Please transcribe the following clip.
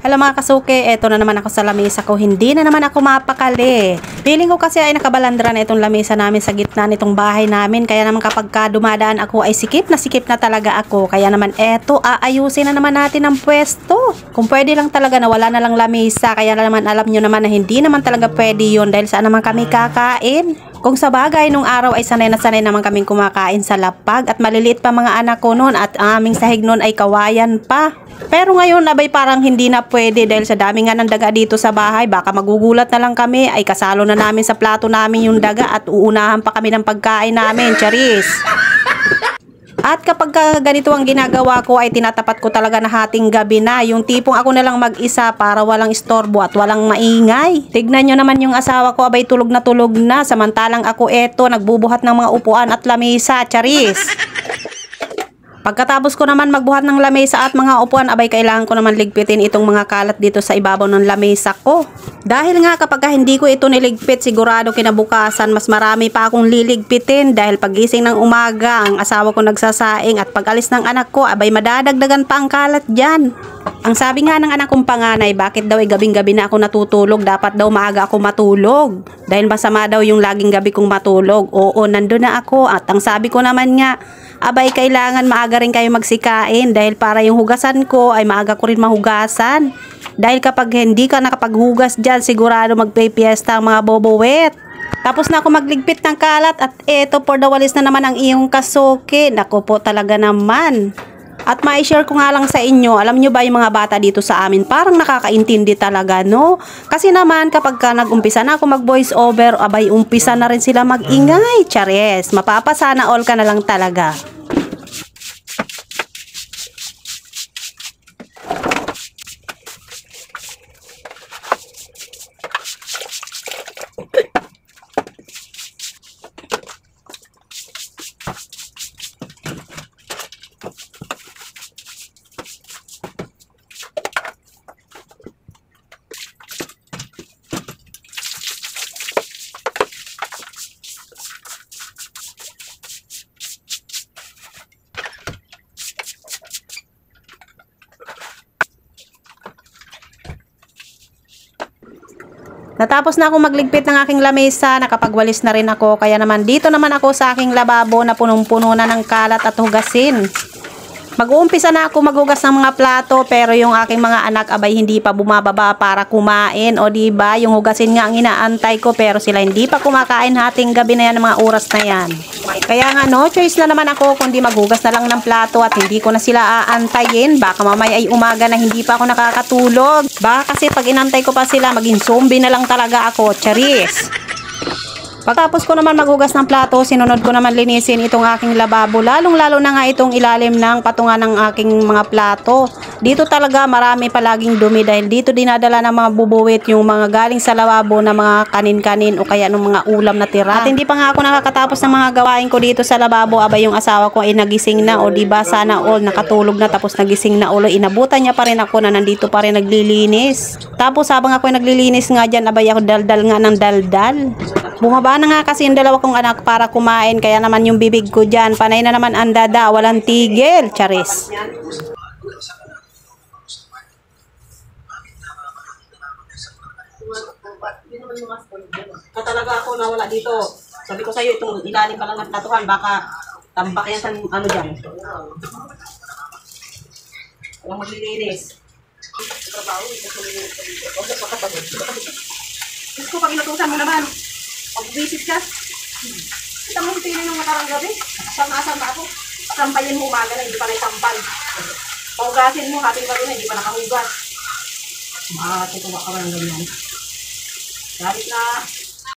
Hello mga kasuke, eto na naman ako sa lamesa ko. Hindi na naman ako mapakali. Feeling ko kasi ay nakabalandra na itong lamesa namin sa gitna nitong bahay namin. Kaya naman kapag dumadaan ako ay sikip na talaga ako. Kaya naman eto, aayusin na naman natin ang pwesto. Kung pwede lang talaga na wala na lang lamesa. Kaya naman alam nyo naman na hindi naman talaga pwede yun. Dahil saan naman kami kakain? Kung sa bagay, nung araw ay sanay na sanay naman kaming kumakain sa lapag. At maliliit pa mga anak ko noon. At aming sahig noon ay kawayan pa. Pero ngayon abay parang hindi na pwede dahil sa dami nga ng daga dito sa bahay. Baka magugulat na lang kami ay kasalo na namin sa plato namin yung daga at uunahan pa kami ng pagkain namin. Charis! At kapag ganito ang ginagawa ko ay tinatapat ko talaga na hating gabi na. Yung tipong ako na lang mag-isa para walang istorbo at walang maingay. Tignan nyo naman yung asawa ko abay tulog na. Samantalang ako eto nagbubuhat ng mga upuan at lamesa. Charis! Pagkatapos ko naman magbuhat ng lamesa at mga upuan, abay kailangan ko naman ligpitin itong mga kalat dito sa ibabaw ng lamesa ko. Dahil nga kapag hindi ko ito niligpit, sigurado kinabukasan mas marami pa akong liligpitin dahil pagising ng umaga, ang asawa ko nagsasaing at pag-alis ng anak ko, abay madadagdagan pa ang kalat dyan. Ang sabi nga ng anak kong panganay, bakit daw ay gabing-gabi na ako natutulog, dapat daw maaga ako matulog. Dahil masama daw yung laging gabi kong matulog. Oo, nandun na ako at ang sabi ko naman nga, abay kailangan maaga rin kayo magsikain dahil para yung hugasan ko ay maaga ko rin mahugasan. Dahil kapag hindi ka nakapaghugas dyan, sigurado magpe-fiesta ang mga bobowet. Tapos na ako magligpit ng kalat at eto for the walis na naman ang iyong kasuke. Naku po talaga naman. At ma-share ko nga lang sa inyo, alam nyo ba yung mga bata dito sa amin, parang nakakaintindi talaga, no? Kasi naman kapag nag-umpisa na ako mag-voice over, abay umpisa na rin sila mag-ingay. Chares, mapapasana all ka na lang talaga. Natapos na ako magligpit ng aking lamesa, nakapagwalis na rin ako, kaya naman dito naman ako sa aking lababo na punong-puno na ng kalat at hugasin. Mag-uumpisa na ako maghugas ng mga plato pero yung aking mga anak abay hindi pa bumababa para kumain. O diba, yung hugasin nga ang inaantay ko pero sila hindi pa kumakain hating gabi na yan, mga oras na yan. Kaya nga no choice na naman ako kundi maghugas na lang ng plato at hindi ko na sila aantayin. Baka mamaya ay umaga na hindi pa ako nakakatulog. Baka kasi pag inantay ko pa sila maging zombie na lang talaga ako. Charis! Pagkatapos ko naman maghugas ng plato, sinunod ko naman linisin itong aking lababo. Lalong-lalo na nga itong ilalim ng patungan ng aking mga plato. Dito talaga marami palaging dumi dahil dito dinadala ng mga bubuwit yung mga galing sa lababo na mga kanin-kanin o kaya ng mga ulam na tira. At hindi pa nga ako nakakatapos ng mga gawain ko dito sa lababo, abay yung asawa ko ay nagising na o diba sana all nakatulog na tapos nagising na ulo. Inabutan niya pa rin ako na nandito pa rin naglilinis. Tapos habang ako ay naglilinis nga dyan, abay ako daldal nga ng daldal. Bumaba na nga kasi yung dalawa kong anak para kumain, kaya naman yung bibig ko dyan panay na naman ang dada, walang tigil. Charis! Talaga ako nawala dito. Sabi ko sa'yo, itong ilalim pa lang ng tatuhan, baka tambak yan sa ano dyan. Walang maglilinis. Diyos ko, pag inutusan mo naman, pag-visit ka, kita mo yung ng matarang gabi, saan ba ako? Sampayin mo umaga na, hindi pa naisampal. Paugasin mo, hating gabi na, hindi pa nakahugas. Makakatutuwa ka ba ng ganyan? Galit na.